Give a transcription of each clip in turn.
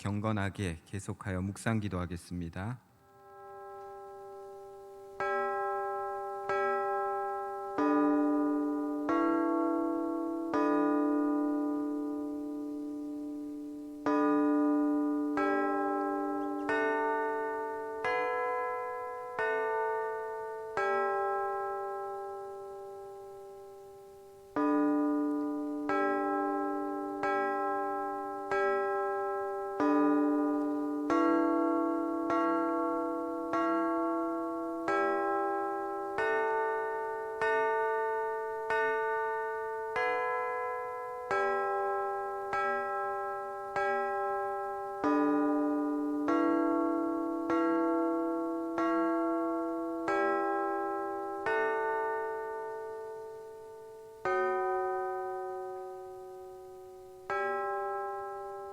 경건하게 계속하여 묵상 기도하겠습니다.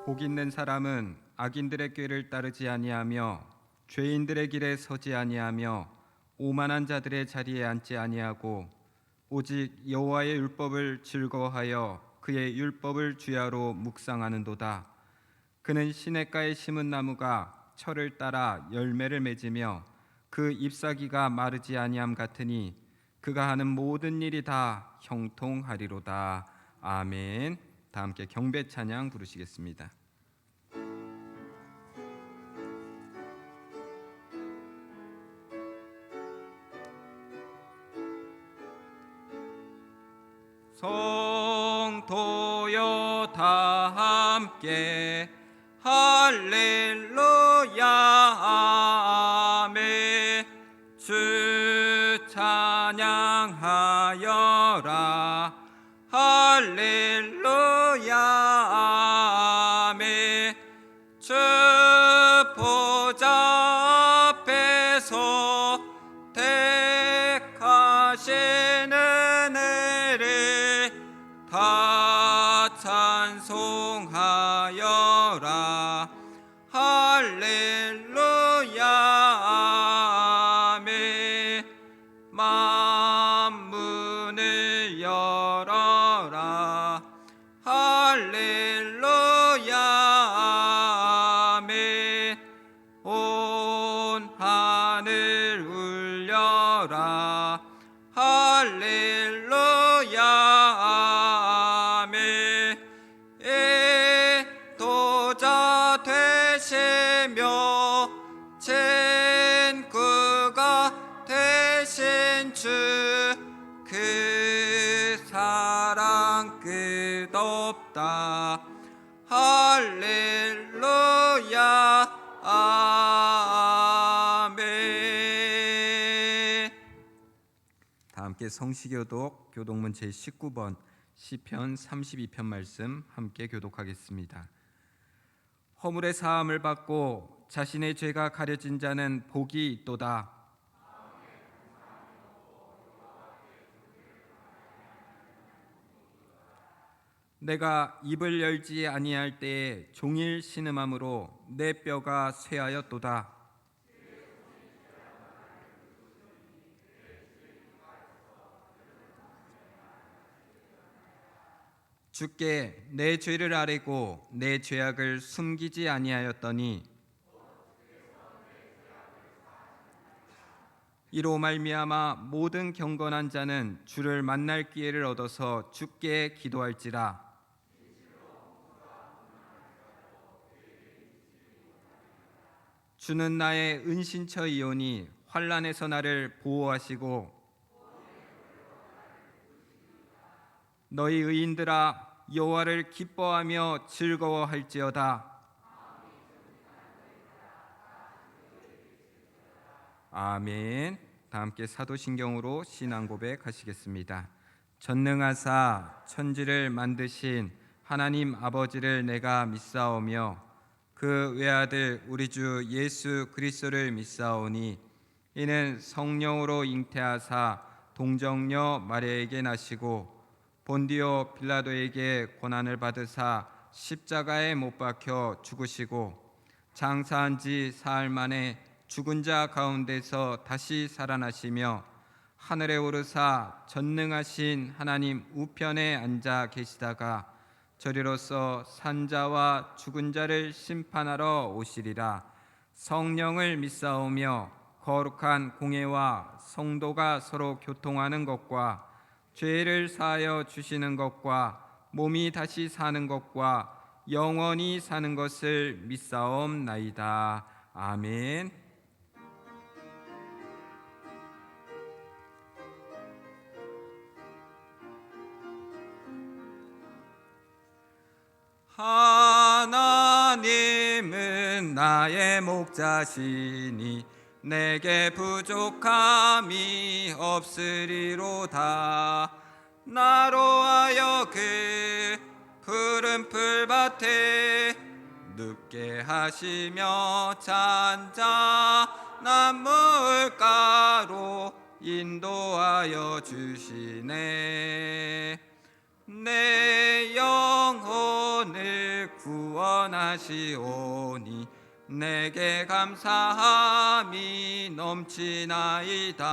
복 있는 사람은 악인들의 꾀를 따르지 아니하며 죄인들의 길에 서지 아니하며 오만한 자들의 자리에 앉지 아니하고 오직 여호와의 율법을 즐거워하여 그의 율법을 주야로 묵상하는도다. 그는 시냇가에 심은 나무가 철을 따라 열매를 맺으며 그 잎사귀가 마르지 아니함 같으니 그가 하는 모든 일이 다 형통하리로다. 아멘. 다 함께 경배 찬양 부르시겠습니다. 성도여 다 함께 할렐루야 아멘. 주 찬양하여라 할렐루야 아멘. 주 보좌 앞에서 택하시는 은혜를 다 찬송하여라 할렐루야 아멘. 만문을 열어라 할렐루야 아멘. 온 하늘 울려라 할렐루야 아멘. 인도자 되시며 친구가 되신 주 그 사랑 끝없다 할렐루야 아멘. 다 함께 성시교독 교독문 제19번 시편 32편 말씀 함께 교독하겠습니다. 허물의 사함을 받고 자신의 죄가 가려진 자는 복이 있도다. 내가 입을 열지 아니할 때에 종일 신음함으로 내 뼈가 쇠하였도다. 주께 내 죄를 아뢰고 내 죄악을 숨기지 아니하였더니 이로 말미암아 모든 경건한 자는 주를 만날 기회를 얻어서 주께 기도할지라. 주는 나의 은신처이오니 환난에서 나를 보호하시고 너희 의인들아 여호와를 기뻐하며 즐거워할지어다. 아멘. 다 함께 사도신경으로 신앙 고백하시겠습니다. 전능하사 천지를 만드신 하나님 아버지를 내가 믿사오며 그 외아들 우리 주 예수 그리스도를 믿사오니 이는 성령으로 잉태하사 동정녀 마리아에게 나시고 본디오 빌라도에게 고난을 받으사 십자가에 못 박혀 죽으시고 장사한 지 사흘 만에 죽은 자 가운데서 다시 살아나시며 하늘에 오르사 전능하신 하나님 우편에 앉아 계시다가 저리로서 산자와 죽은 자를 심판하러 오시리라. 성령을 믿사오며 거룩한 공회와 성도가 서로 교통하는 것과 죄를 사하여 주시는 것과 몸이 다시 사는 것과 영원히 사는 것을 믿사옵나이다. 아멘. 하나님은 나의 목자시니 내게 부족함이 없으리로다. 나로 하여 그 푸른 풀밭에 눕게 하시며 잔잔한 물가로 인도하여 주시네. 내 영혼을 구원하시오니 내게 감사함이 넘치나이다.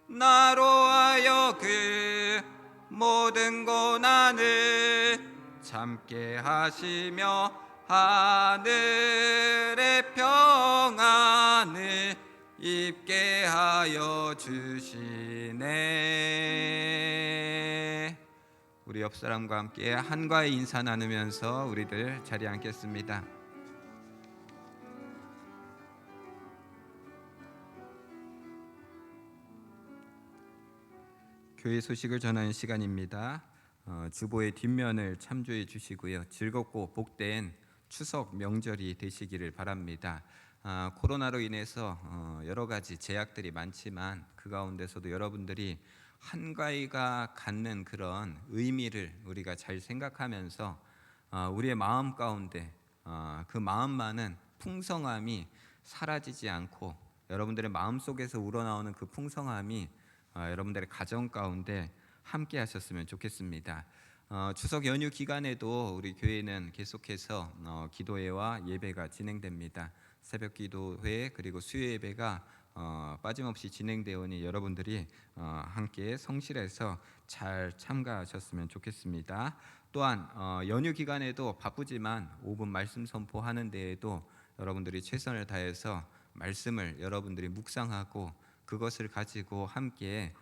나로 하여 그 모든 고난을 참게 하시며 하늘의 평안을 입게 하여 주시네. 우리 옆 사람과 함께 한과의 인사 나누면서 우리들 자리에 앉겠습니다. 교회 소식을 전하는 시간입니다. 주보의 뒷면을 참조해 주시고요. 즐겁고 복된 추석 명절이 되시기를 바랍니다. 코로나로 인해서 여러 가지 제약들이 많지만 그 가운데서도 여러분들이 한가위가 갖는 그런 의미를 우리가 잘 생각하면서 우리의 마음 가운데 그 마음만은 풍성함이 사라지지 않고 여러분들의 마음 속에서 우러나오는 그 풍성함이 여러분들의 가정 가운데 함께 하셨으면 좋겠습니다. 추석 연휴 기간에도 우리 교회는 계속해서 기도회와 예배가 진행됩니다. 새벽 기도회 그리고 수요 예배가 빠짐없이 진행되오니 여러분들이 함께 성실해서 잘 참가하셨으면 좋겠습니다. 또한 연휴 기간에도 바쁘지만 5분 말씀 선포하는 데에도 여러분들이 최선을 다해서 말씀을 여러분들이 묵상하고 그것을 가지고 함께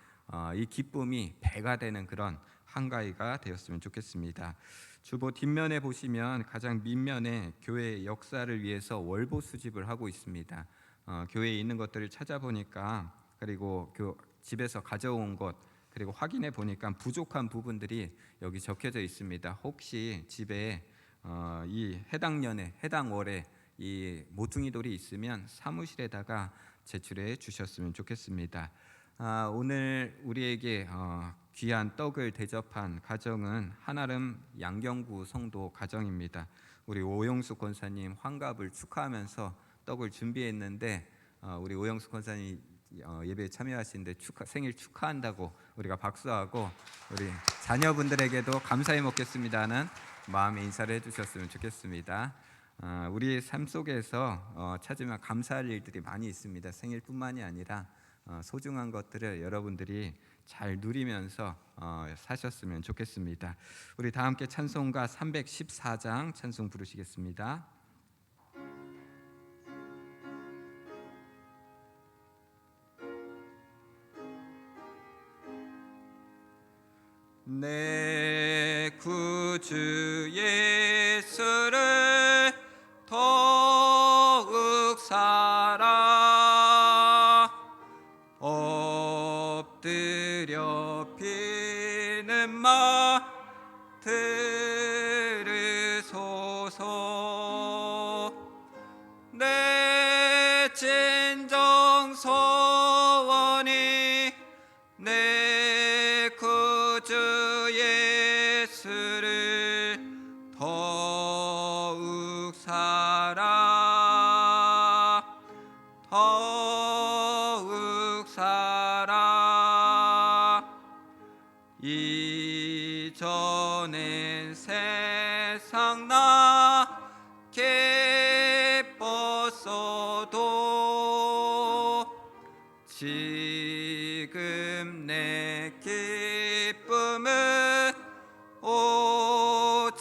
이 기쁨이 배가 되는 그런 한가위가 되었으면 좋겠습니다. 주보 뒷면에 보시면 가장 밑면에 교회의 역사를 위해서 월보 수집을 하고 있습니다. 교회에 있는 것들을 찾아보니까 그리고 집에서 가져온 것 그리고 확인해 보니까 부족한 부분들이 여기 적혀져 있습니다. 혹시 집에 이 해당 년에 해당 월에 이 모퉁이 돌이 있으면 사무실에다가 제출해 주셨으면 좋겠습니다. 오늘 우리에게 귀한 떡을 대접한 가정은 한아름 양경구 성도 가정입니다. 우리 오영숙 권사님 환갑을 축하하면서 떡을 준비했는데 우리 오영숙 권사님 예배에 참여하시는데 생일 축하한다고 우리가 박수하고 우리 자녀분들에게도 감사히 먹겠습니다는 마음의 인사를 해주셨으면 좋겠습니다. 우리 삶 속에서 찾으면 감사할 일들이 많이 있습니다. 생일뿐만이 아니라 소중한 것들을 여러분들이 잘 누리면서 사셨으면 좋겠습니다. 우리 다 함께 찬송가 314장 찬송 부르시겠습니다. 내 구주 예수를 더욱 사랑 엎드려 비는 마 들으소서. 내 진정 소원이 내 구주 예수를 더욱 사랑 더욱 사랑. 이전엔 세상 나 기뻤어도 지금 내 기쁨은 오직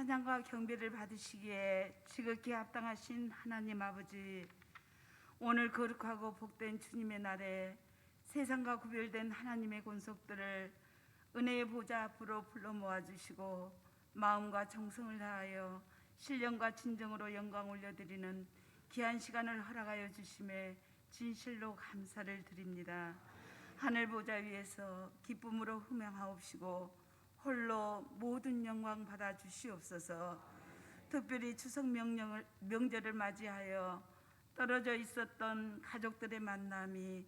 찬양과 경배를 받으시기에 지극히 합당하신 하나님 아버지, 오늘 거룩하고 복된 주님의 날에 세상과 구별된 하나님의 권속들을 은혜의 보좌 앞으로 불러 모아주시고 마음과 정성을 다하여 신령과 진정으로 영광 올려드리는 귀한 시간을 허락하여 주심에 진실로 감사를 드립니다. 하늘 보좌 위에서 기쁨으로 흠양하옵시고 홀로 모든 영광 받아 주시옵소서. 특별히 추석 명절을 맞이하여 떨어져 있었던 가족들의 만남이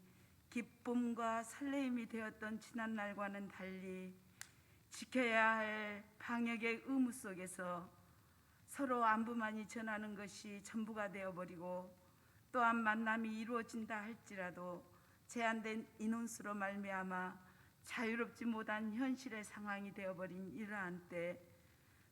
기쁨과 설레임이 되었던 지난날과는 달리 지켜야 할 방역의 의무 속에서 서로 안부만이 전하는 것이 전부가 되어버리고, 또한 만남이 이루어진다 할지라도 제한된 인원수로 말미암아 자유롭지 못한 현실의 상황이 되어버린 이러한 때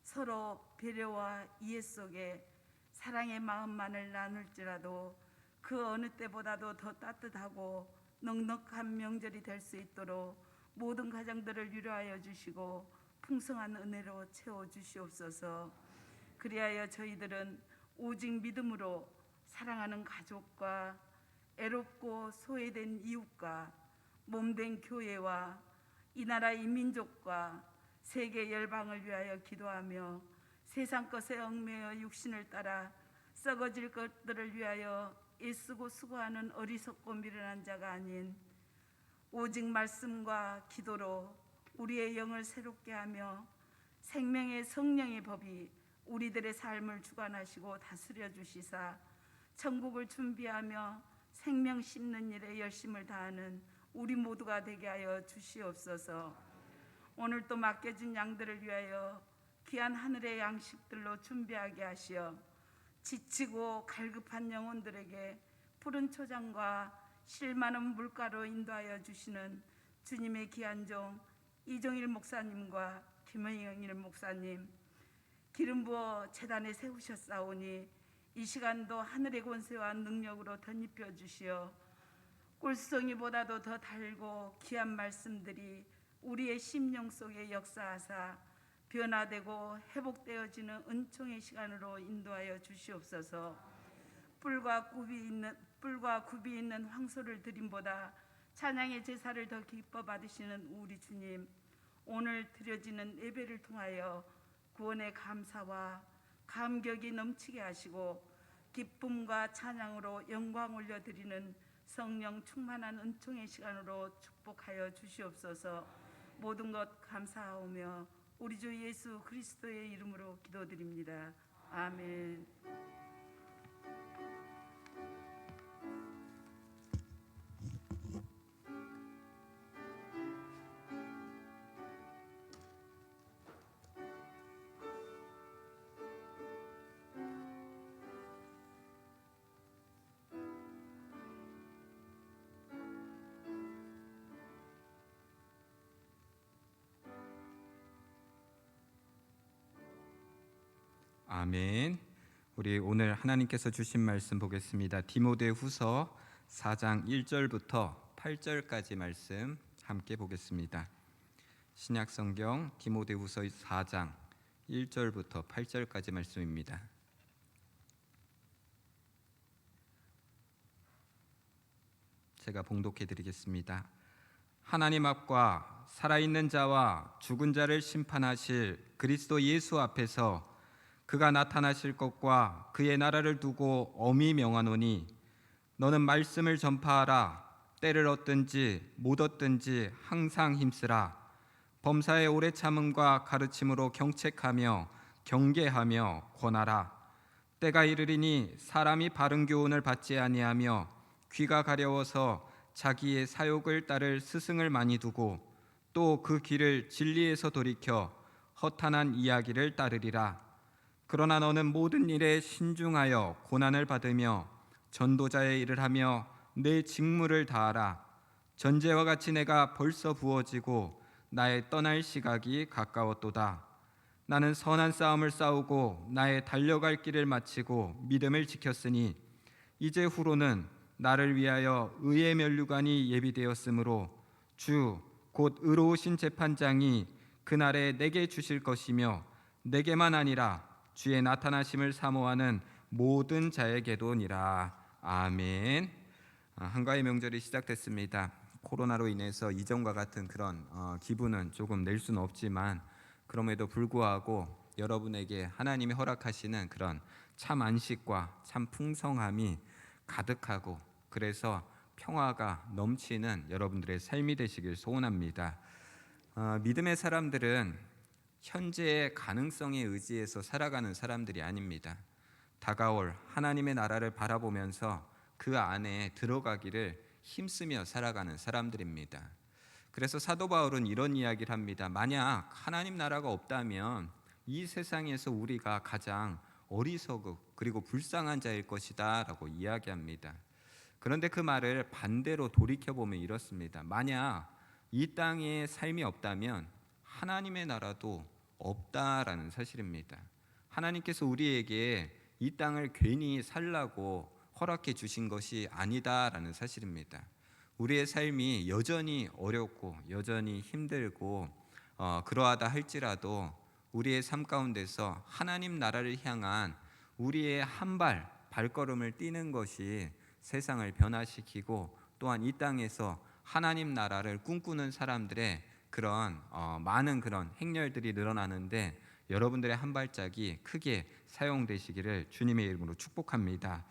서로 배려와 이해 속에 사랑의 마음만을 나눌지라도 그 어느 때보다도 더 따뜻하고 넉넉한 명절이 될 수 있도록 모든 가정들을 위로하여 주시고 풍성한 은혜로 채워주시옵소서. 그리하여 저희들은 오직 믿음으로 사랑하는 가족과 애롭고 소외된 이웃과 몸된 교회와 이 나라 이민족과 세계 열방을 위하여 기도하며 세상 것에 얽매여 육신을 따라 썩어질 것들을 위하여 애쓰고 수고하는 어리석고 미련한 자가 아닌 오직 말씀과 기도로 우리의 영을 새롭게 하며 생명의 성령의 법이 우리들의 삶을 주관하시고 다스려 주시사 천국을 준비하며 생명 심는 일에 열심을 다하는 우리 모두가 되게 하여 주시옵소서. 오늘 또 맡겨진 양들을 위하여 귀한 하늘의 양식들로 준비하게 하시어 지치고 갈급한 영혼들에게 푸른 초장과 실 많은 물가로 인도하여 주시는 주님의 귀한 종 이종일 목사님과 김영일 목사님 기름 부어 제단에 세우셨사오니 이 시간도 하늘의 권세와 능력으로 덧입혀 주시어 꿀송이보다도 더 달고 귀한 말씀들이 우리의 심령 속에 역사하사 변화되고 회복되어지는 은총의 시간으로 인도하여 주시옵소서. 뿔과 굽이 있는 황소를 드림보다 찬양의 제사를 더 기뻐 받으시는 우리 주님, 오늘 드려지는 예배를 통하여 구원의 감사와 감격이 넘치게 하시고 기쁨과 찬양으로 영광 올려드리는 성령 충만한 은총의 시간으로 축복하여 주시옵소서. 모든 것 감사하오며 우리 주 예수 그리스도의 이름으로 기도드립니다. 아멘. 아멘. 우리 오늘 하나님께서 주신 말씀 보겠습니다. 디모데후서 4장 1절부터 8절까지 말씀 함께 보겠습니다. 신약성경 디모데후서 4장 1절부터 8절까지 말씀입니다. 제가 봉독해 드리겠습니다. 하나님 앞과 살아있는 자와 죽은 자를 심판하실 그리스도 예수 앞에서 그가 나타나실 것과 그의 나라를 두고 엄히 명하노니 너는 말씀을 전파하라. 때를 얻든지 못 얻든지 항상 힘쓰라. 범사의 오래 참음과 가르침으로 경책하며 경계하며 권하라. 때가 이르리니 사람이 바른 교훈을 받지 아니하며 귀가 가려워서 자기의 사욕을 따를 스승을 많이 두고 또 그 길을 진리에서 돌이켜 허탄한 이야기를 따르리라. 그러나 너는 모든 일에 신중하여 고난을 받으며 전도자의 일을 하며 내 직무를 다하라. 전제와 같이 내가 벌써 부어지고 나의 떠날 시각이 가까웠도다. 나는 선한 싸움을 싸우고 나의 달려갈 길을 마치고 믿음을 지켰으니 이제 후로는 나를 위하여 의의 면류관이 예비되었으므로 주 곧 의로우신 재판장이 그날에 내게 주실 것이며 내게만 아니라 주의 나타나심을 사모하는 모든 자에게도니라. 아멘. 한가위 명절이 시작됐습니다. 코로나로 인해서 이전과 같은 그런 기분은 조금 낼 수는 없지만 그럼에도 불구하고 여러분에게 하나님이 허락하시는 그런 참 안식과 참 풍성함이 가득하고 그래서 평화가 넘치는 여러분들의 삶이 되시길 소원합니다. 믿음의 사람들은 현재의 가능성에 의지해서 살아가는 사람들이 아닙니다. 다가올 하나님의 나라를 바라보면서 그 안에 들어가기를 힘쓰며 살아가는 사람들입니다. 그래서 사도 바울은 이런 이야기를 합니다. 만약 하나님 나라가 없다면 이 세상에서 우리가 가장 어리석고 그리고 불쌍한 자일 것이다 라고 이야기합니다. 그런데 그 말을 반대로 돌이켜보면 이렇습니다. 만약 이 땅에 삶이 없다면 하나님의 나라도 없다라는 사실입니다. 하나님께서 우리에게 이 땅을 괜히 살라고 허락해 주신 것이 아니다라는 사실입니다. 우리의 삶이 여전히 어렵고 여전히 힘들고 그러하다 할지라도 우리의 삶 가운데서 하나님 나라를 향한 우리의 한 발걸음을 띄는 것이 세상을 변화시키고 또한 이 땅에서 하나님 나라를 꿈꾸는 사람들의 그런 많은 그런 행렬들이 늘어나는데 여러분들의 한 발짝이 크게 사용되시기를 주님의 이름으로 축복합니다.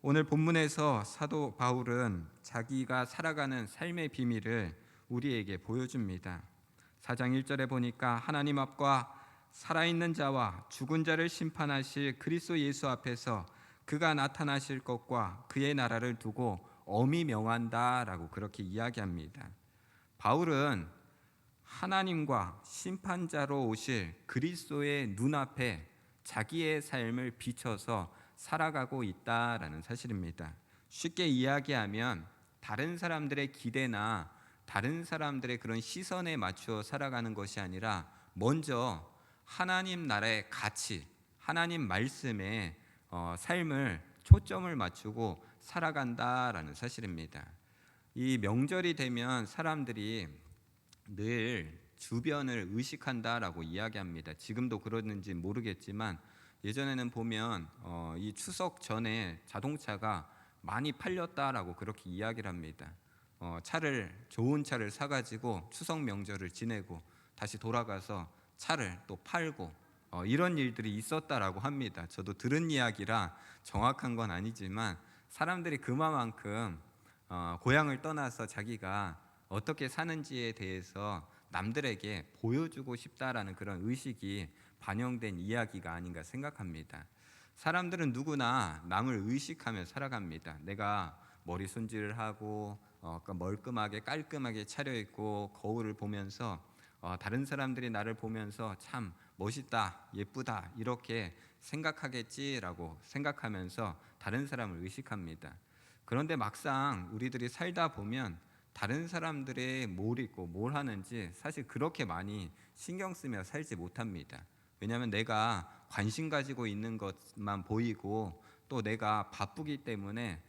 오늘 본문에서 사도 바울은 자기가 살아가는 삶의 비밀을 우리에게 보여줍니다. 4장 1절에 보니까 하나님 앞과 살아있는 자와 죽은 자를 심판하실 그리스도 예수 앞에서 그가 나타나실 것과 그의 나라를 두고 엄히 명한다라고 그렇게 이야기합니다. 바울은 하나님과 심판자로 오실 그리스도의 눈앞에 자기의 삶을 비춰서 살아가고 있다라는 사실입니다. 쉽게 이야기하면 다른 사람들의 기대나 다른 사람들의 그런 시선에 맞추어 살아가는 것이 아니라 먼저 하나님 나라의 가치, 하나님 말씀에 삶을 초점을 맞추고 살아간다라는 사실입니다. 이 명절이 되면 사람들이 늘 주변을 의식한다라고 이야기합니다. 지금도 그러는지 모르겠지만 예전에는 보면 이 추석 전에 자동차가 많이 팔렸다라고 그렇게 이야기를 합니다. 좋은 차를 사가지고 추석 명절을 지내고 다시 돌아가서 차를 또 팔고 이런 일들이 있었다라고 합니다. 저도 들은 이야기라 정확한 건 아니지만 사람들이 그만큼 고향을 떠나서 자기가 어떻게 사는지에 대해서 남들에게 보여주고 싶다라는 그런 의식이 반영된 이야기가 아닌가 생각합니다. 사람들은 누구나 남을 의식하며 살아갑니다. 내가 머리 손질을 하고 멀끔하게 깔끔하게 차려입고 거울을 보면서 다른 사람들이 나를 보면서 참 멋있다, 예쁘다 이렇게 생각하겠지라고 생각하면서 다른 사람을 의식합니다. 그런데 막상 우리들이 살다 보면 다른 사람들의 뭘 입고 뭘 하는지 사실 그렇게 많이 신경 쓰며 살지 못합니다. 왜냐하면 내가 관심 가지고 있는 것만 보이고 또 내가 바쁘기 때문에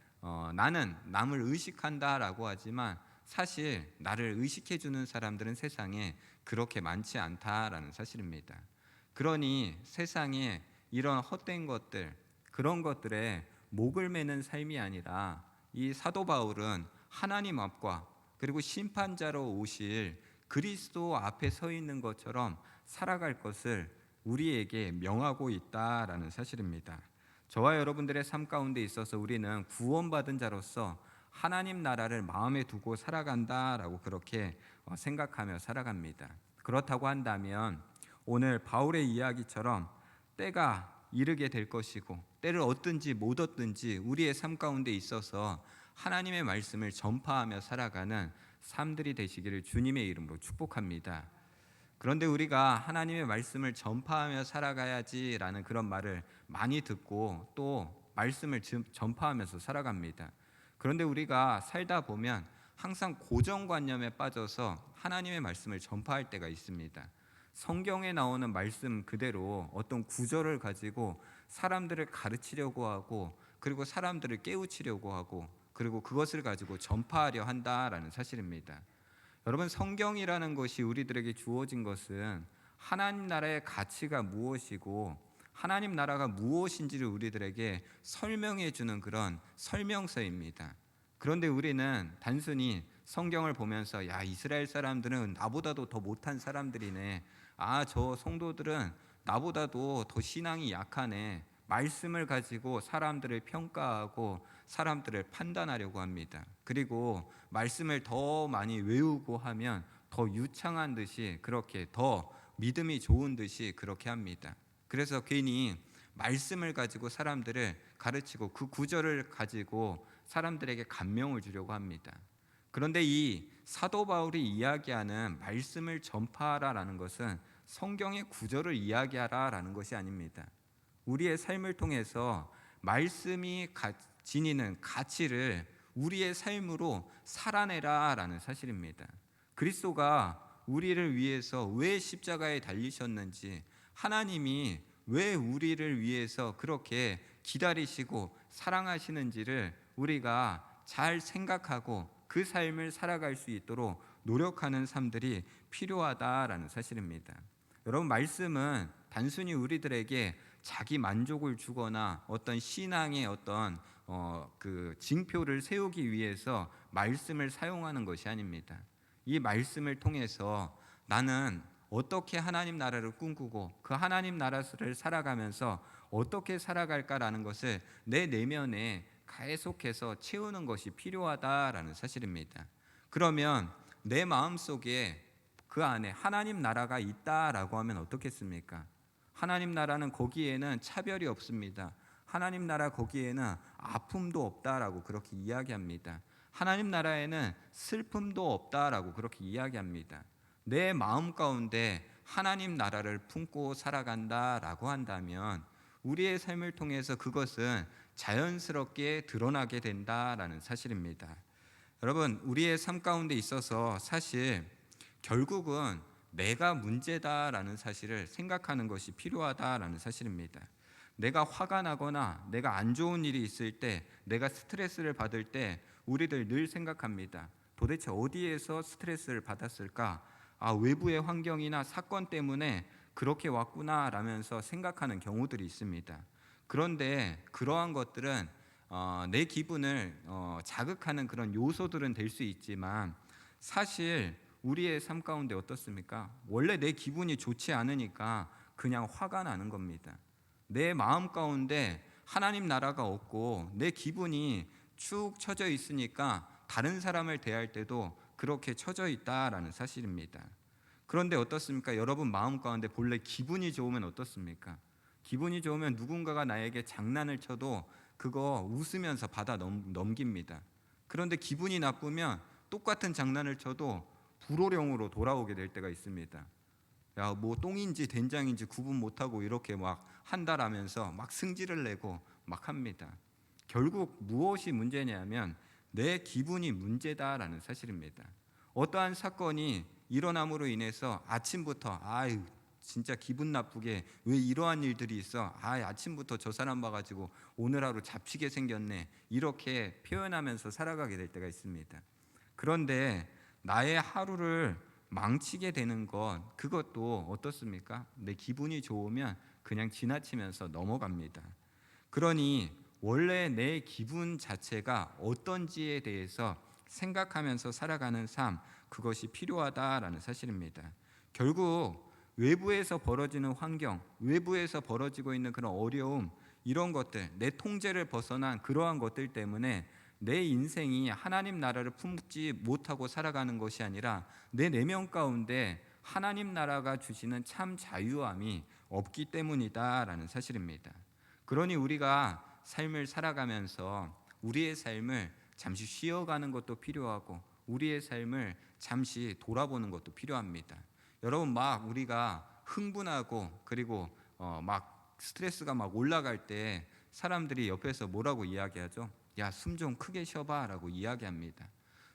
나는 남을 의식한다라고 하지만 사실 나를 의식해주는 사람들은 세상에 그렇게 많지 않다라는 사실입니다. 그러니 세상에 이런 헛된 것들 그런 것들에 목을 매는 삶이 아니라 이 사도 바울은 하나님 앞과 그리고 심판자로 오실 그리스도 앞에 서 있는 것처럼 살아갈 것을 우리에게 명하고 있다라는 사실입니다. 저와 여러분들의 삶 가운데 있어서 우리는 구원받은 자로서 하나님 나라를 마음에 두고 살아간다라고 그렇게 생각하며 살아갑니다. 그렇다고 한다면 오늘 바울의 이야기처럼 때가 이르게 될 것이고 때를 얻든지 못 얻든지 우리의 삶 가운데 있어서 하나님의 말씀을 전파하며 살아가는 삶들이 되시기를 주님의 이름으로 축복합니다. 그런데 우리가 하나님의 말씀을 전파하며 살아가야지라는 그런 말을 많이 듣고 또 말씀을 전파하면서 살아갑니다. 그런데 우리가 살다 보면 항상 고정관념에 빠져서 하나님의 말씀을 전파할 때가 있습니다. 성경에 나오는 말씀 그대로 어떤 구절을 가지고 사람들을 가르치려고 하고 그리고 사람들을 깨우치려고 하고 그리고 그것을 가지고 전파하려 한다라는 사실입니다. 여러분 성경이라는 것이 우리들에게 주어진 것은 하나님 나라의 가치가 무엇이고 하나님 나라가 무엇인지를 우리들에게 설명해 주는 그런 설명서입니다. 그런데 우리는 단순히 성경을 보면서 야, 이스라엘 사람들은 나보다도 더 못한 사람들이네. 아, 저 성도들은 나보다도 더 신앙이 약하네. 말씀을 가지고 사람들을 평가하고 사람들을 판단하려고 합니다. 그리고 말씀을 더 많이 외우고 하면 더 유창한 듯이 그렇게 더 믿음이 좋은 듯이 그렇게 합니다. 그래서 괜히 말씀을 가지고 사람들을 가르치고 그 구절을 가지고 사람들에게 감명을 주려고 합니다. 그런데 이 사도 바울이 이야기하는 말씀을 전파하라라는 것은 성경의 구절을 이야기하라라는 것이 아닙니다. 우리의 삶을 통해서 말씀이 지니는 가치를 우리의 삶으로 살아내라라는 사실입니다. 그리스도가 우리를 위해서 왜 십자가에 달리셨는지, 하나님이 왜 우리를 위해서 그렇게 기다리시고 사랑하시는지를 우리가 잘 생각하고 그 삶을 살아갈 수 있도록 노력하는 삶들이 필요하다라는 사실입니다. 여러분, 말씀은 단순히 우리들에게 자기 만족을 주거나 어떤 신앙의 어떤 그 징표를 세우기 위해서 말씀을 사용하는 것이 아닙니다. 이 말씀을 통해서 나는 어떻게 하나님 나라를 꿈꾸고 그 하나님 나라를 살아가면서 어떻게 살아갈까라는 것을 내 내면에 계속해서 채우는 것이 필요하다라는 사실입니다. 그러면 내 마음속에 그 안에 하나님 나라가 있다라고 하면 어떻겠습니까? 하나님 나라는 거기에는 차별이 없습니다. 하나님 나라 거기에는 아픔도 없다라고 그렇게 이야기합니다. 하나님 나라에는 슬픔도 없다라고 그렇게 이야기합니다. 내 마음 가운데 하나님 나라를 품고 살아간다라고 한다면 우리의 삶을 통해서 그것은 자연스럽게 드러나게 된다라는 사실입니다. 여러분, 우리의 삶 가운데 있어서 사실 결국은 내가 문제다라는 사실을 생각하는 것이 필요하다라는 사실입니다. 내가 화가 나거나 내가 안 좋은 일이 있을 때, 내가 스트레스를 받을 때 우리들 늘 생각합니다. 도대체 어디에서 스트레스를 받았을까? 아, 외부의 환경이나 사건 때문에 그렇게 왔구나 라면서 생각하는 경우들이 있습니다. 그런데 그러한 것들은 내 기분을 자극하는 그런 요소들은 될 수 있지만 사실 우리의 삶 가운데 어떻습니까? 원래 내 기분이 좋지 않으니까 그냥 화가 나는 겁니다. 내 마음 가운데 하나님 나라가 없고 내 기분이 축 처져 있으니까 다른 사람을 대할 때도 그렇게 처져 있다라는 사실입니다. 그런데 어떻습니까? 여러분 마음 가운데 본래 기분이 좋으면 어떻습니까? 기분이 좋으면 누군가가 나에게 장난을 쳐도 그거 웃으면서 받아 넘깁니다. 그런데 기분이 나쁘면 똑같은 장난을 쳐도 불호령으로 돌아오게 될 때가 있습니다. 야, 뭐 똥인지 된장인지 구분 못하고 이렇게 막 한다라면서 막 승질을 내고 막 합니다. 결국 무엇이 문제냐면 내 기분이 문제다라는 사실입니다. 어떠한 사건이 일어남으로 인해서 아침부터 아유 진짜 기분 나쁘게 왜 이러한 일들이 있어? 아, 아침부터 저 사람 봐가지고 오늘 하루 잡히게 생겼네. 이렇게 표현하면서 살아가게 될 때가 있습니다. 그런데 나의 하루를 망치게 되는 것, 그것도 어떻습니까? 내 기분이 좋으면 그냥 지나치면서 넘어갑니다. 그러니 원래 내 기분 자체가 어떤지에 대해서 생각하면서 살아가는 삶, 그것이 필요하다라는 사실입니다. 결국 외부에서 벌어지는 환경, 외부에서 벌어지고 있는 그런 어려움, 이런 것들, 내 통제를 벗어난 그러한 것들 때문에 내 인생이 하나님 나라를 품지 못하고 살아가는 것이 아니라 내 내면 가운데 하나님 나라가 주시는 참 자유함이 없기 때문이다라는 사실입니다. 그러니 우리가 삶을 살아가면서 우리의 삶을 잠시 쉬어가는 것도 필요하고 우리의 삶을 잠시 돌아보는 것도 필요합니다. 여러분 막 우리가 흥분하고 그리고 막 스트레스가 막 올라갈 때 사람들이 옆에서 뭐라고 이야기하죠? 야, 숨 좀 크게 쉬어봐 라고 이야기합니다.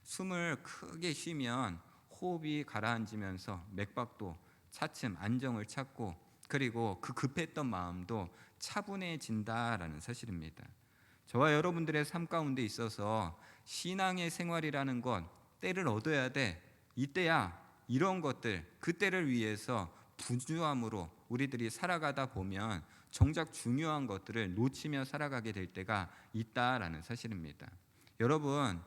숨을 크게 쉬면 호흡이 가라앉으면서 맥박도 차츰 안정을 찾고 그리고 그 급했던 마음도 차분해진다라는 사실입니다. 저와 여러분들의 삶 가운데 있어서 신앙의 생활이라는 건 때를 얻어야 돼. 이때야 이런 것들, 그때를 위해서 분주함으로 우리들이 살아가다 보면 정작 중요한 것들을 놓치며 살아가게 될 때가 있다라는 사실입니다. 여러분,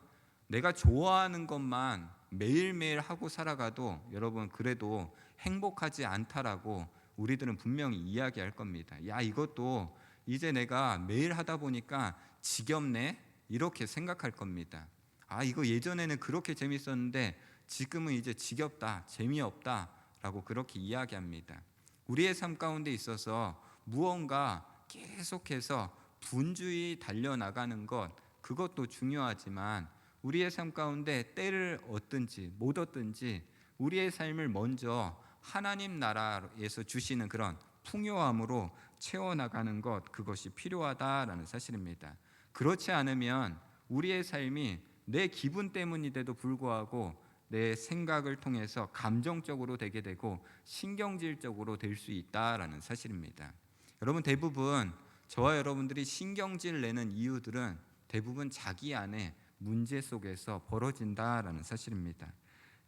내가 좋아하는 것만 매일매일 하고 살아가도 여러분 그래도 행복하지 않다라고 우리들은 분명히 이야기할 겁니다. 야, 이것도 이제 내가 매일 하다 보니까 지겹네, 이렇게 생각할 겁니다. 아, 이거 예전에는 그렇게 재밌었는데 지금은 이제 지겹다, 재미없다 라고 그렇게 이야기합니다. 우리의 삶 가운데 있어서 무언가 계속해서 분주히 달려나가는 것, 그것도 중요하지만 우리의 삶 가운데 때를 얻든지 못 얻든지 우리의 삶을 먼저 하나님 나라에서 주시는 그런 풍요함으로 채워나가는 것, 그것이 필요하다라는 사실입니다. 그렇지 않으면 우리의 삶이 내 기분 때문인데도 불구하고 내 생각을 통해서 감정적으로 되게 되고 신경질적으로 될 수 있다라는 사실입니다. 여러분, 대부분 저와 여러분들이 신경질 내는 이유들은 대부분 자기 안에 문제 속에서 벌어진다라는 사실입니다.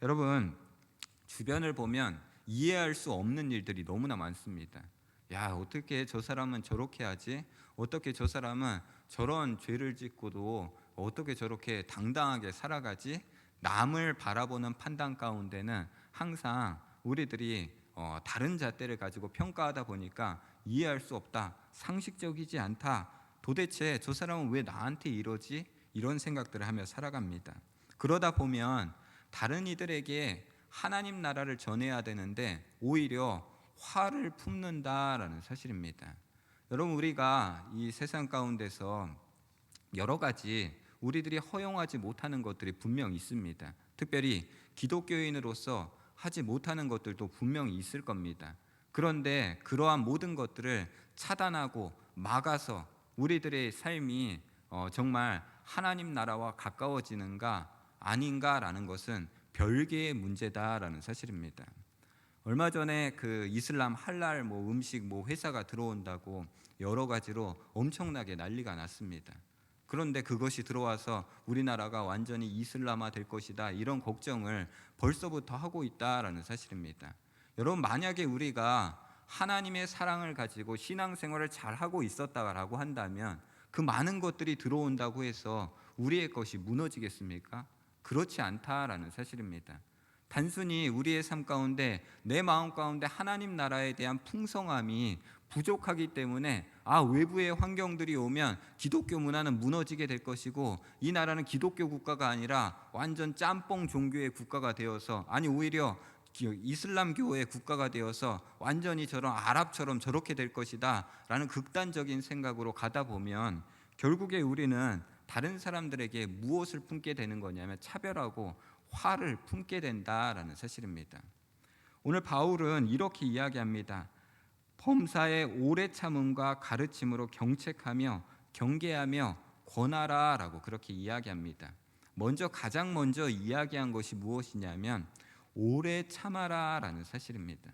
여러분, 주변을 보면 이해할 수 없는 일들이 너무나 많습니다. 야, 어떻게 저 사람은 저렇게 하지? 어떻게 저 사람은 저런 죄를 짓고도 어떻게 저렇게 당당하게 살아가지? 남을 바라보는 판단 가운데는 항상 우리들이 다른 잣대를 가지고 평가하다 보니까 이해할 수 없다, 상식적이지 않다, 도대체 저 사람은 왜 나한테 이러지? 이런 생각들을 하며 살아갑니다. 그러다 보면 다른 이들에게 하나님 나라를 전해야 되는데 오히려 화를 품는다라는 사실입니다. 여러분, 우리가 이 세상 가운데서 여러 가지 우리들이 허용하지 못하는 것들이 분명 있습니다. 특별히 기독교인으로서 하지 못하는 것들도 분명히 있을 겁니다. 그런데 그러한 모든 것들을 차단하고 막아서 우리들의 삶이 정말 하나님 나라와 가까워지는가 아닌가라는 것은 별개의 문제다라는 사실입니다. 얼마 전에 그 이슬람 할랄 음식 회사가 들어온다고 여러 가지로 엄청나게 난리가 났습니다. 그런데 그것이 들어와서 우리나라가 완전히 이슬람화 될 것이다, 이런 걱정을 벌써부터 하고 있다라는 사실입니다. 여러분, 만약에 우리가 하나님의 사랑을 가지고 신앙생활을 잘 하고 있었다라고 한다면 그 많은 것들이 들어온다고 해서 우리의 것이 무너지겠습니까? 그렇지 않다라는 사실입니다. 단순히 우리의 삶 가운데 내 마음 가운데 하나님 나라에 대한 풍성함이 부족하기 때문에 외부의 환경들이 오면 기독교 문화는 무너지게 될 것이고 이 나라는 기독교 국가가 아니라 완전 짬뽕 종교의 국가가 되어서, 아니 오히려 이슬람교의 국가가 되어서 완전히 저런 아랍처럼 저렇게 될 것이다 라는 극단적인 생각으로 가다 보면 결국에 우리는 다른 사람들에게 무엇을 품게 되는 거냐면 차별하고 화를 품게 된다라는 사실입니다. 오늘 바울은 이렇게 이야기합니다. 범사의 오래 참음과 가르침으로 경책하며 경계하며 권하라라고 그렇게 이야기합니다. 가장 먼저 이야기한 것이 무엇이냐면 오래 참아라라는 사실입니다.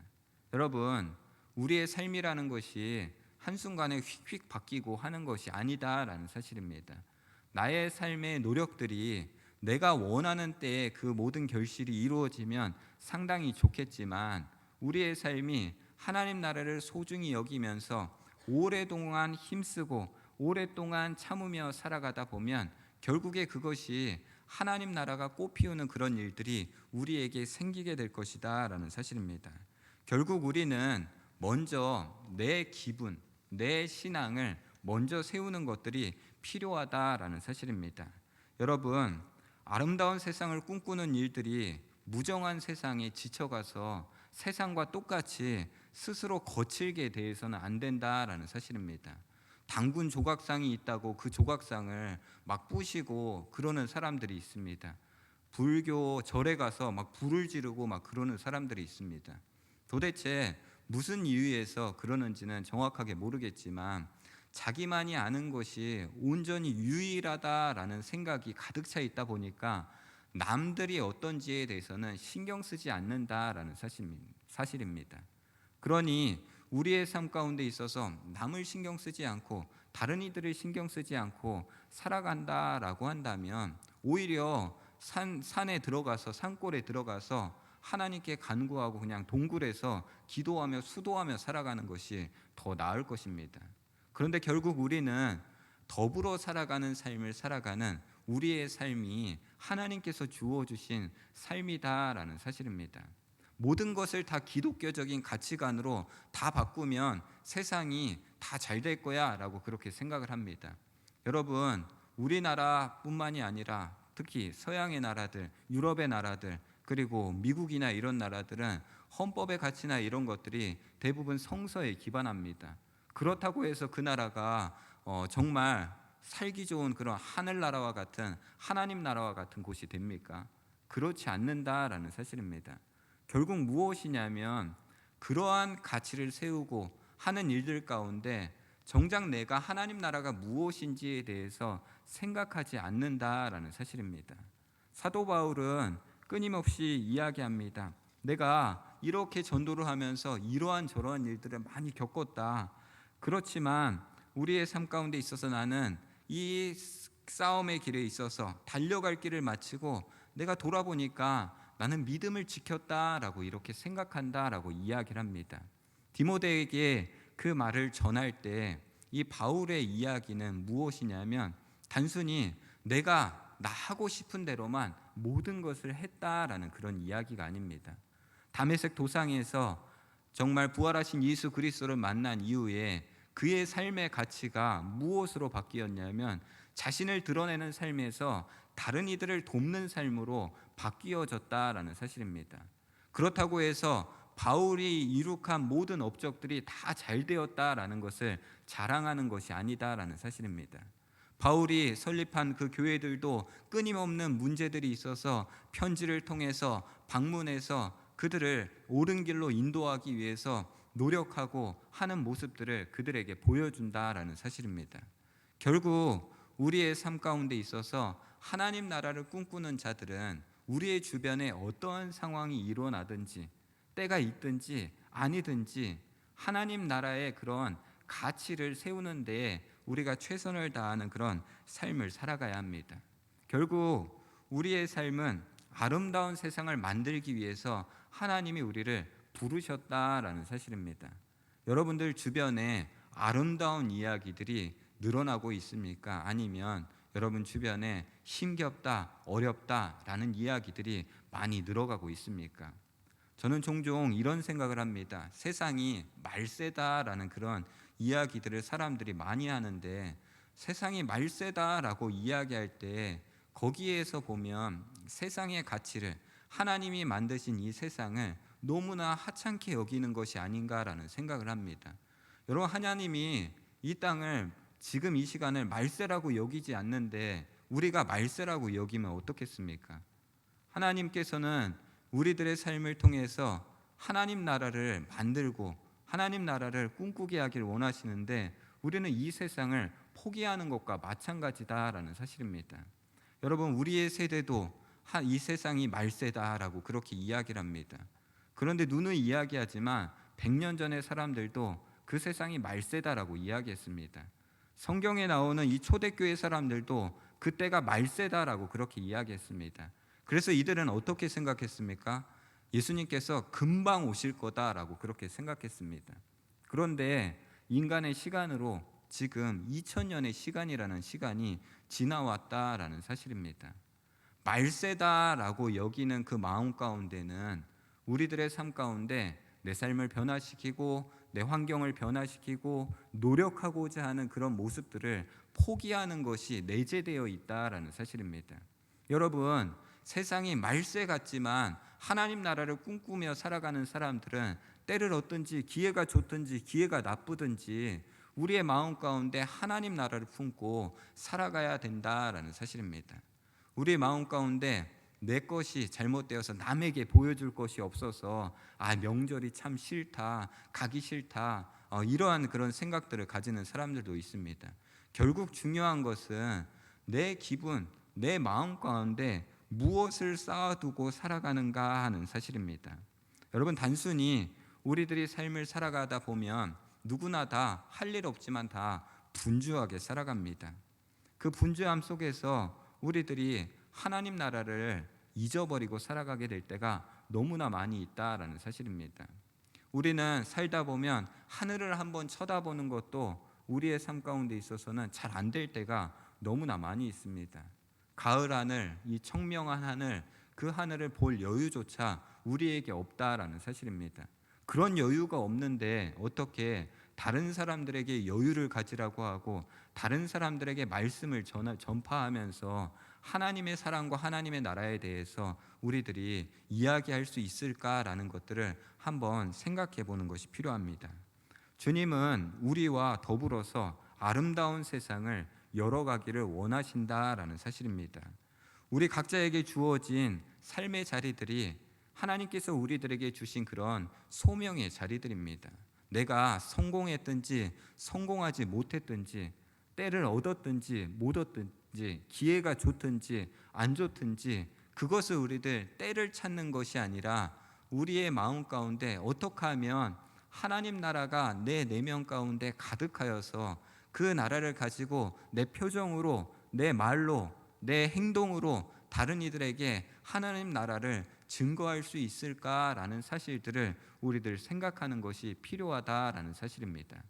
여러분, 우리의 삶이라는 것이 한순간에 휙휙 바뀌고 하는 것이 아니다라는 사실입니다. 나의 삶의 노력들이 내가 원하는 때에 그 모든 결실이 이루어지면 상당히 좋겠지만 우리의 삶이 하나님 나라를 소중히 여기면서 오랫동안 힘쓰고 오랫동안 참으며 살아가다 보면 결국에 그것이 하나님 나라가 꽃피우는 그런 일들이 우리에게 생기게 될 것이다 라는 사실입니다. 결국 우리는 먼저 내 기분, 내 신앙을 먼저 세우는 것들이 필요하다라는 사실입니다. 여러분, 아름다운 세상을 꿈꾸는 일들이 무정한 세상에 지쳐가서 세상과 똑같이 스스로 거칠게 대해서는 안 된다라는 사실입니다. 당군 조각상이 있다고 그 조각상을 막 부시고 그러는 사람들이 있습니다. 불교 절에 가서 막 불을 지르고 막 그러는 사람들이 있습니다. 도대체 무슨 이유에서 그러는지는 정확하게 모르겠지만 자기만이 아는 것이 온전히 유일하다라는 생각이 가득 차 있다 보니까 남들이 어떤지에 대해서는 신경 쓰지 않는다라는 사실입니다. 그러니 우리의 삶 가운데 있어서 남을 신경 쓰지 않고 다른 이들을 신경 쓰지 않고 살아간다라고 한다면 오히려 산에 들어가서 산골에 들어가서 하나님께 간구하고 그냥 동굴에서 기도하며 수도하며 살아가는 것이 더 나을 것입니다. 그런데 결국 우리는 더불어 살아가는 삶을 살아가는 우리의 삶이 하나님께서 주어주신 삶이다라는 사실입니다. 모든 것을 다 기독교적인 가치관으로 다 바꾸면 세상이 다 잘 될 거야 라고 그렇게 생각을 합니다. 여러분, 우리나라뿐만이 아니라 특히 서양의 나라들, 유럽의 나라들, 그리고 미국이나 이런 나라들은 헌법의 가치나 이런 것들이 대부분 성서에 기반합니다. 그렇다고 해서 그 나라가 정말 살기 좋은 그런 하늘나라와 같은 하나님 나라와 같은 곳이 됩니까? 그렇지 않는다라는 사실입니다. 결국 무엇이냐면 그러한 가치를 세우고 하는 일들 가운데 정작 내가 하나님 나라가 무엇인지에 대해서 생각하지 않는다라는 사실입니다. 사도 바울은 끊임없이 이야기합니다. 내가 이렇게 전도를 하면서 이러한 저러한 일들을 많이 겪었다. 그렇지만 우리의 삶 가운데 있어서 나는 이 싸움의 길에 있어서 달려갈 길을 마치고 내가 돌아보니까 나는 믿음을 지켰다라고 이렇게 생각한다라고 이야기를 합니다. 디모데에게 그 말을 전할 때 이 바울의 이야기는 무엇이냐면 단순히 내가 나 하고 싶은 대로만 모든 것을 했다라는 그런 이야기가 아닙니다. 다메섹 도상에서 정말 부활하신 예수 그리스도를 만난 이후에 그의 삶의 가치가 무엇으로 바뀌었냐면 자신을 드러내는 삶에서 다른 이들을 돕는 삶으로 바뀌어졌다라는 사실입니다. 그렇다고 해서 바울이 이룩한 모든 업적들이 다 잘 되었다라는 것을 자랑하는 것이 아니다라는 사실입니다. 바울이 설립한 그 교회들도 끊임없는 문제들이 있어서 편지를 통해서 방문해서 그들을 옳은 길로 인도하기 위해서 노력하고 하는 모습들을 그들에게 보여준다라는 사실입니다. 결국 우리의 삶 가운데 있어서 하나님 나라를 꿈꾸는 자들은 우리의 주변에 어떠한 상황이 일어나든지 때가 있든지 아니든지 하나님 나라의 그런 가치를 세우는 데에 우리가 최선을 다하는 그런 삶을 살아가야 합니다. 결국 우리의 삶은 아름다운 세상을 만들기 위해서 하나님이 우리를 부르셨다라는 사실입니다. 여러분들 주변에 아름다운 이야기들이 늘어나고 있습니까? 아니면 여러분 주변에 힘겹다, 어렵다라는 이야기들이 많이 늘어가고 있습니까? 저는 종종 이런 생각을 합니다. 세상이 말세다라는 그런 이야기들을 사람들이 많이 하는데 세상이 말세다라고 이야기할 때 거기에서 보면 세상의 가치를 하나님이 만드신 이 세상을 너무나 하찮게 여기는 것이 아닌가라는 생각을 합니다. 여러분, 하나님이 이 땅을 지금 이 시간을 말세라고 여기지 않는데 우리가 말세라고 여기면 어떻겠습니까? 하나님께서는 우리들의 삶을 통해서 하나님 나라를 만들고 하나님 나라를 꿈꾸게 하길 원하시는데 우리는 이 세상을 포기하는 것과 마찬가지다라는 사실입니다. 여러분, 우리의 세대도 이 세상이 말세다라고 그렇게 이야기를 합니다. 그런데 누누이 이야기하지만 100년 전의 사람들도 그 세상이 말세다라고 이야기했습니다. 성경에 나오는 이 초대교회 사람들도 그때가 말세다라고 그렇게 이야기했습니다. 그래서 이들은 어떻게 생각했습니까? 예수님께서 금방 오실 거다라고 그렇게 생각했습니다. 그런데 인간의 시간으로 지금 2000년의 시간이라는 시간이 지나왔다라는 사실입니다. 말세다라고 여기는 그 마음 가운데는 우리들의 삶 가운데 내 삶을 변화시키고 내 환경을 변화시키고 노력하고자 하는 그런 모습들을 포기하는 것이 내재되어 있다라는 사실입니다. 여러분, 세상이 말세 같지만 하나님 나라를 꿈꾸며 살아가는 사람들은 때를 얻든지 기회가 좋든지 기회가 나쁘든지 우리의 마음 가운데 하나님 나라를 품고 살아가야 된다라는 사실입니다. 우리의 마음 가운데 내 것이 잘못되어서 남에게 보여줄 것이 없어서 명절이 참 싫다, 가기 싫다, 이러한 그런 생각들을 가지는 사람들도 있습니다. 결국 중요한 것은 내 기분, 내 마음 가운데 무엇을 쌓아두고 살아가는가 하는 사실입니다. 여러분, 단순히 우리들이 삶을 살아가다 보면 누구나 다 할 일 없지만 다 분주하게 살아갑니다. 그 분주함 속에서 우리들이 하나님 나라를 잊어버리고 살아가게 될 때가 너무나 많이 있다라는 사실입니다. 우리는 살다 보면 하늘을 한번 쳐다보는 것도 우리의 삶 가운데 있어서는 잘 안 될 때가 너무나 많이 있습니다. 가을 하늘, 이 청명한 하늘, 그 하늘을 볼 여유조차 우리에게 없다라는 사실입니다. 그런 여유가 없는데 어떻게 다른 사람들에게 여유를 가지라고 하고 다른 사람들에게 말씀을 전파하면서 하나님의 사랑과 하나님의 나라에 대해서 우리들이 이야기할 수 있을까라는 것들을 한번 생각해 보는 것이 필요합니다. 주님은 우리와 더불어서 아름다운 세상을 열어가기를 원하신다라는 사실입니다. 우리 각자에게 주어진 삶의 자리들이 하나님께서 우리들에게 주신 그런 소명의 자리들입니다. 내가 성공했든지 성공하지 못했든지 때를 얻었든지 못 얻든지 기회가 좋든지 안 좋든지 그것을 우리들 때를 찾는 것이 아니라 우리의 마음 가운데 어떻게 하면 하나님 나라가 내 내면 가운데 가득하여서 그 나라를 가지고 내 표정으로 내 말로 내 행동으로 다른 이들에게 하나님 나라를 증거할 수 있을까라는 사실들을 우리들 생각하는 것이 필요하다라는 사실입니다.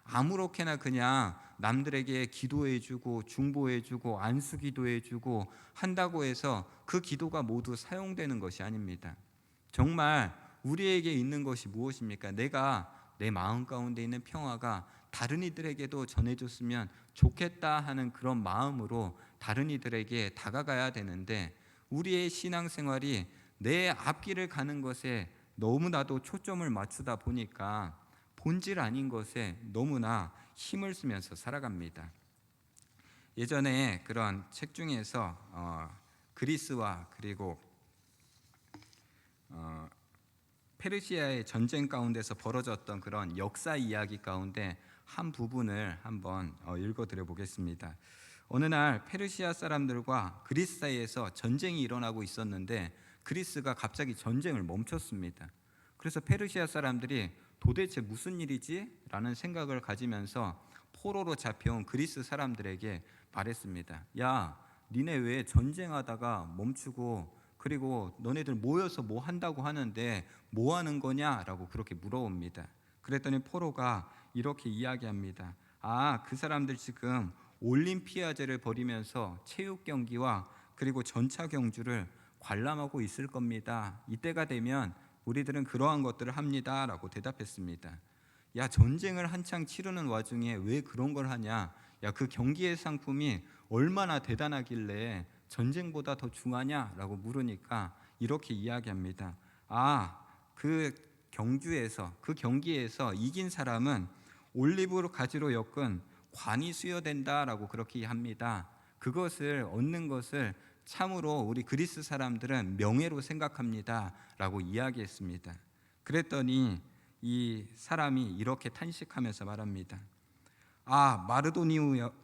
아무렇게나 그냥 남들에게 기도해주고 중보해주고 안수기도해주고 한다고 해서 그 기도가 모두 사용되는 것이 아닙니다. 정말 우리에게 있는 것이 무엇입니까? 내가 내 마음 가운데 있는 평화가 다른 이들에게도 전해줬으면 좋겠다 하는 그런 마음으로 다른 이들에게 다가가야 되는데 우리의 신앙생활이 내 앞길을 가는 것에 너무나도 초점을 맞추다 보니까 본질 아닌 것에 너무나 힘을 쓰면서 살아갑니다. 예전에 그런 책 중에서 그리스와 그리고 페르시아의 전쟁 가운데서 벌어졌던 그런 역사 이야기 가운데 한 부분을 한번 읽어드려 보겠습니다. 어느 날 페르시아 사람들과 그리스 사이에서 전쟁이 일어나고 있었는데 그리스가 갑자기 전쟁을 멈췄습니다. 그래서 페르시아 사람들이 도대체 무슨 일이지? 라는 생각을 가지면서 포로로 잡혀온 그리스 사람들에게 말했습니다. 야, 니네 왜 전쟁하다가 멈추고 그리고 너네들 모여서 뭐 한다고 하는데 뭐 하는 거냐? 라고 그렇게 물어봅니다. 그랬더니 포로가 이렇게 이야기합니다. 그 사람들 지금 올림피아제를 벌이면서 체육 경기와 그리고 전차 경주를 관람하고 있을 겁니다. 이때가 되면 우리들은 그러한 것들을 합니다. 라고 대답했습니다. 야, 전쟁을 한창 치르는 와중에 왜 그런 걸 하냐? 야, 그 경기의 상품이 얼마나 대단하길래 전쟁보다 더 중하냐? 라고 물으니까 이렇게 이야기합니다. 그 경기에서 이긴 사람은 올리브 가지로 엮은 관이 수여된다라고 그렇게 합니다. 그것을 얻는 것을 참으로 우리 그리스 사람들은 명예로 생각합니다 라고 이야기했습니다. 그랬더니 이 사람이 이렇게 탄식하면서 말합니다.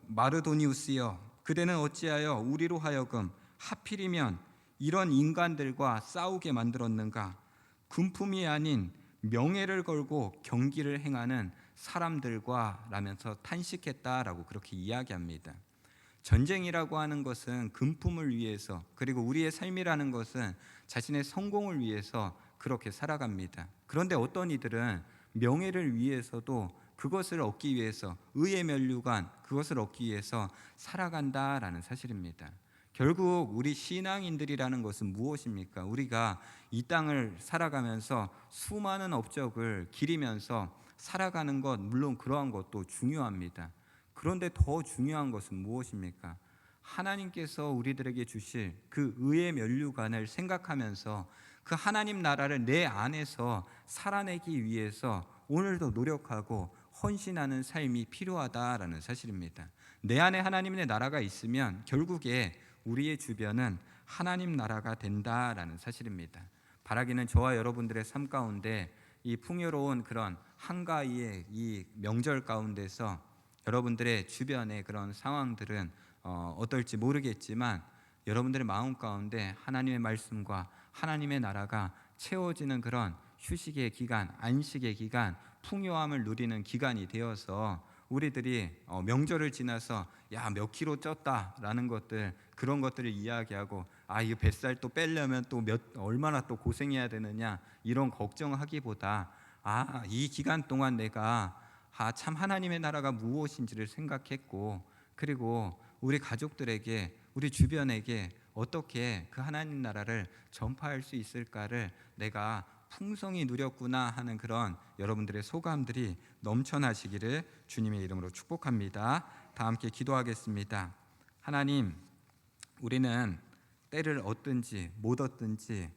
마르도니우스여, 그대는 어찌하여 우리로 하여금 하필이면 이런 인간들과 싸우게 만들었는가? 금품이 아닌 명예를 걸고 경기를 행하는 사람들과 라면서 탄식했다라고 그렇게 이야기합니다. 전쟁이라고 하는 것은 금품을 위해서 그리고 우리의 삶이라는 것은 자신의 성공을 위해서 그렇게 살아갑니다. 그런데 어떤 이들은 명예를 위해서도 그것을 얻기 위해서 의의 면류관 그것을 얻기 위해서 살아간다라는 사실입니다. 결국 우리 신앙인들이라는 것은 무엇입니까? 우리가 이 땅을 살아가면서 수많은 업적을 기리면서 살아가는 것 물론 그러한 것도 중요합니다. 그런데 더 중요한 것은 무엇입니까? 하나님께서 우리들에게 주실 그 의의 면류관을 생각하면서 그 하나님 나라를 내 안에서 살아내기 위해서 오늘도 노력하고 헌신하는 삶이 필요하다라는 사실입니다. 내 안에 하나님의 나라가 있으면 결국에 우리의 주변은 하나님 나라가 된다라는 사실입니다. 바라기는 저와 여러분들의 삶 가운데 이 풍요로운 그런 한가위의 이 명절 가운데서 여러분들의 주변의 그런 상황들은 어떨지 모르겠지만 여러분들의 마음 가운데 하나님의 말씀과 하나님의 나라가 채워지는 그런 휴식의 기간, 안식의 기간, 풍요함을 누리는 기간이 되어서 우리들이 명절을 지나서 야, 몇 킬로 쪘다라는 것들, 그런 것들을 이야기하고 이 뱃살 또 빼려면 또 얼마나 또 고생해야 되느냐, 이런 걱정하기보다 이 기간 동안 내가 참 하나님의 나라가 무엇인지를 생각했고, 그리고 우리 가족들에게, 우리 주변에게 어떻게 그 하나님 나라를 전파할 수 있을까를 내가 풍성히 누렸구나 하는 그런 여러분들의 소감들이 넘쳐나시기를 주님의 이름으로 축복합니다. 다 함께 기도하겠습니다. 하나님, 우리는 때를 얻든지 못 얻든지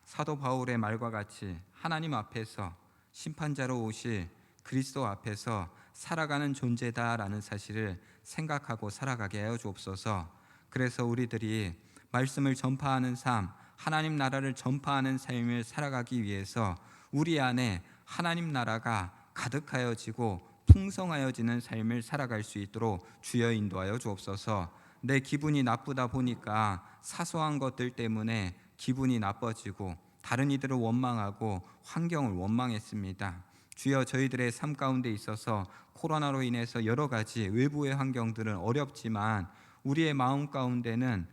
사도 바울의 말과 같이 하나님 앞에서 심판자로 오실 그리스도 앞에서 살아가는 존재다라는 사실을 생각하고 살아가게 하여 주옵소서. 그래서 우리들이 말씀을 전파하는 삶, 하나님 나라를 전파하는 삶을 살아가기 위해서 우리 안에 하나님 나라가 가득하여지고 풍성하여지는 삶을 살아갈 수 있도록 주여 인도하여 주옵소서. 내 기분이 나쁘다 보니까 사소한 것들 때문에 기분이 나빠지고 다른 이들을 원망하고 환경을 원망했습니다. 주여, 저희들의 삶 가운데 있어서 코로나로 인해서 여러 가지 외부의 환경들은 어렵지만 우리의 마음 가운데는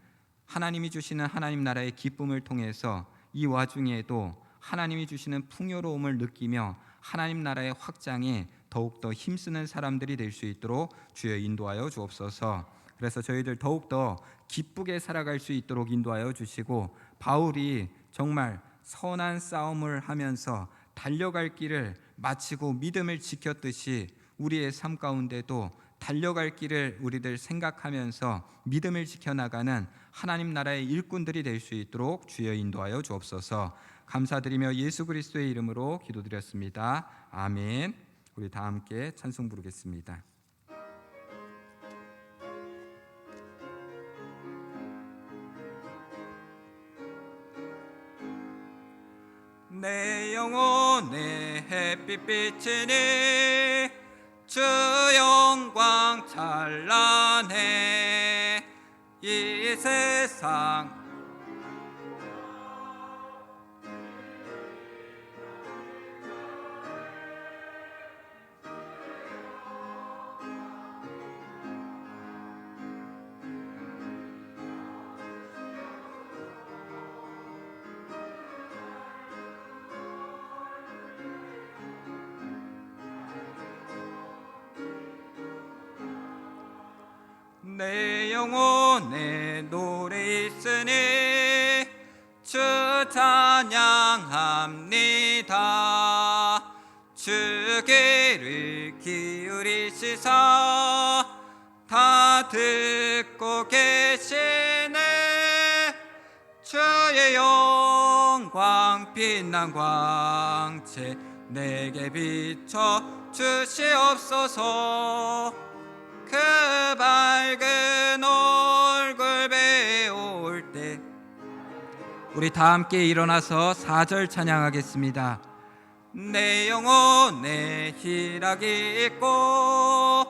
하나님이 주시는 하나님 나라의 기쁨을 통해서 이 와중에도 하나님이 주시는 풍요로움을 느끼며 하나님 나라의 확장에 더욱더 힘쓰는 사람들이 될 수 있도록 주여 인도하여 주옵소서. 그래서 저희들 더욱더 기쁘게 살아갈 수 있도록 인도하여 주시고, 바울이 정말 선한 싸움을 하면서 달려갈 길을 마치고 믿음을 지켰듯이 우리의 삶 가운데도 달려갈 길을 우리들 생각하면서 믿음을 지켜나가는 하나님 나라의 일꾼들이 될 수 있도록 주여 인도하여 주옵소서. 감사드리며 예수 그리스도의 이름으로 기도드렸습니다. 아멘. 우리 다 함께 찬송 부르겠습니다. 내 영혼의 햇빛 비치니 주 영광 찬란해. 이 세상 내 영혼에 노래 있으니 주 찬양합니다. 주 귀를 기울이시사 다 듣고 계시네. 주의 영광 빛난 광채 내게 비춰 주시옵소서. 그 밝은 얼굴 배울 때 우리 다 함께 일어나서 4절 찬양하겠습니다. 내 영혼에 희락이 있고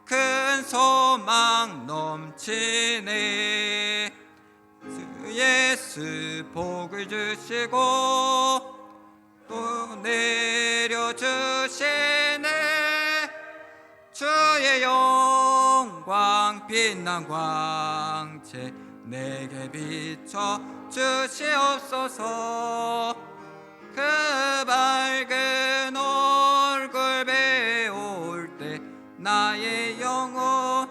큰 소망 넘치네. 주 예수 복을 주시고 또 내려주시네. 주의 영광 빛난 광채 내게 비춰 주시옵소서. 그 밝은 얼굴 배울 때 나의 영혼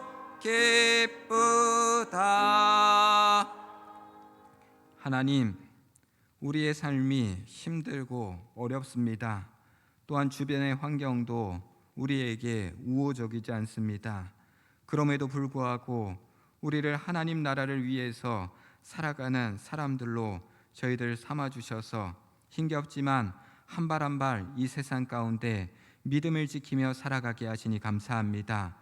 기쁘다. 하나님, 우리의 삶이 힘들고 어렵습니다. 또한 주변의 환경도 우리에게 우호적이지 않습니다. 그럼에도 불구하고 우리를 하나님 나라를 위해서 살아가는 사람들로 저희들 삼아주셔서 힘겹지만 한 발 한 발 이 세상 가운데 믿음을 지키며 살아가게 하시니 감사합니다.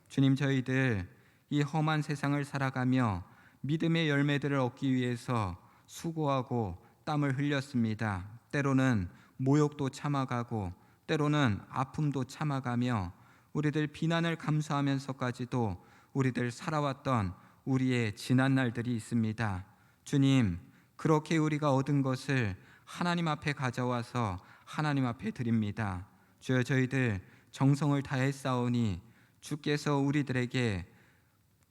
주님, 저희들 이 험한 세상을 살아가며 믿음의 열매들을 얻기 위해서 수고하고 땀을 흘렸습니다. 때로는 모욕도 참아가고 때로는 아픔도 참아가며 우리들 비난을 감수하면서까지도 우리들 살아왔던 우리의 지난 날들이 있습니다. 주님, 그렇게 우리가 얻은 것을 하나님 앞에 가져와서 하나님 앞에 드립니다. 주여, 저희들 정성을 다해 싸우니 주께서 우리들에게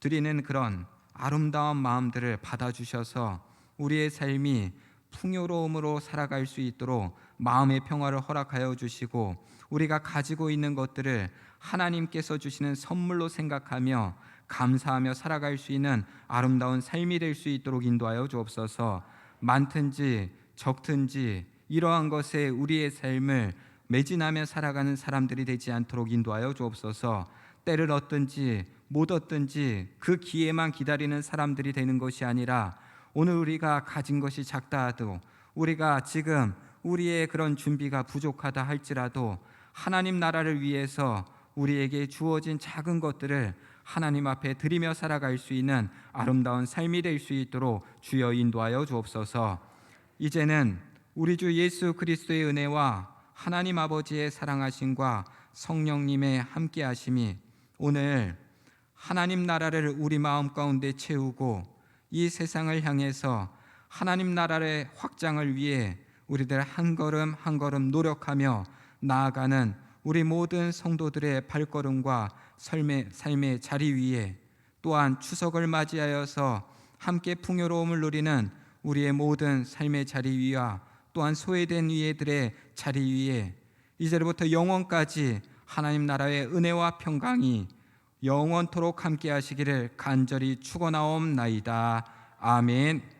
드리는 그런 아름다운 마음들을 받아주셔서 우리의 삶이 풍요로움으로 살아갈 수 있도록 마음의 평화를 허락하여 주시고, 우리가 가지고 있는 것들을 하나님께서 주시는 선물로 생각하며 감사하며 살아갈 수 있는 아름다운 삶이 될 수 있도록 인도하여 주옵소서. 많든지 적든지 이러한 것에 우리의 삶을 매진하며 살아가는 사람들이 되지 않도록 인도하여 주옵소서. 때를 얻든지 못 얻든지 그 기회만 기다리는 사람들이 되는 것이 아니라, 오늘 우리가 가진 것이 작다 하도, 우리가 지금 우리의 그런 준비가 부족하다 할지라도 하나님 나라를 위해서 우리에게 주어진 작은 것들을 하나님 앞에 드리며 살아갈 수 있는 아름다운 삶이 될 수 있도록 주여 인도하여 주옵소서. 이제는 우리 주 예수 그리스도의 은혜와 하나님 아버지의 사랑하심과 성령님의 함께하심이 오늘 하나님 나라를 우리 마음 가운데 채우고 이 세상을 향해서 하나님 나라의 확장을 위해 우리들 한 걸음 한 걸음 노력하며 나아가는 우리 모든 성도들의 발걸음과 삶의 자리 위에, 또한 추석을 맞이하여서 함께 풍요로움을 누리는 우리의 모든 삶의 자리 위와 또한 소외된 이들의 자리 위에 이제부터 영원까지 하나님 나라의 은혜와 평강이 영원토록 함께 하시기를 간절히 축원하옵나이다. 아멘.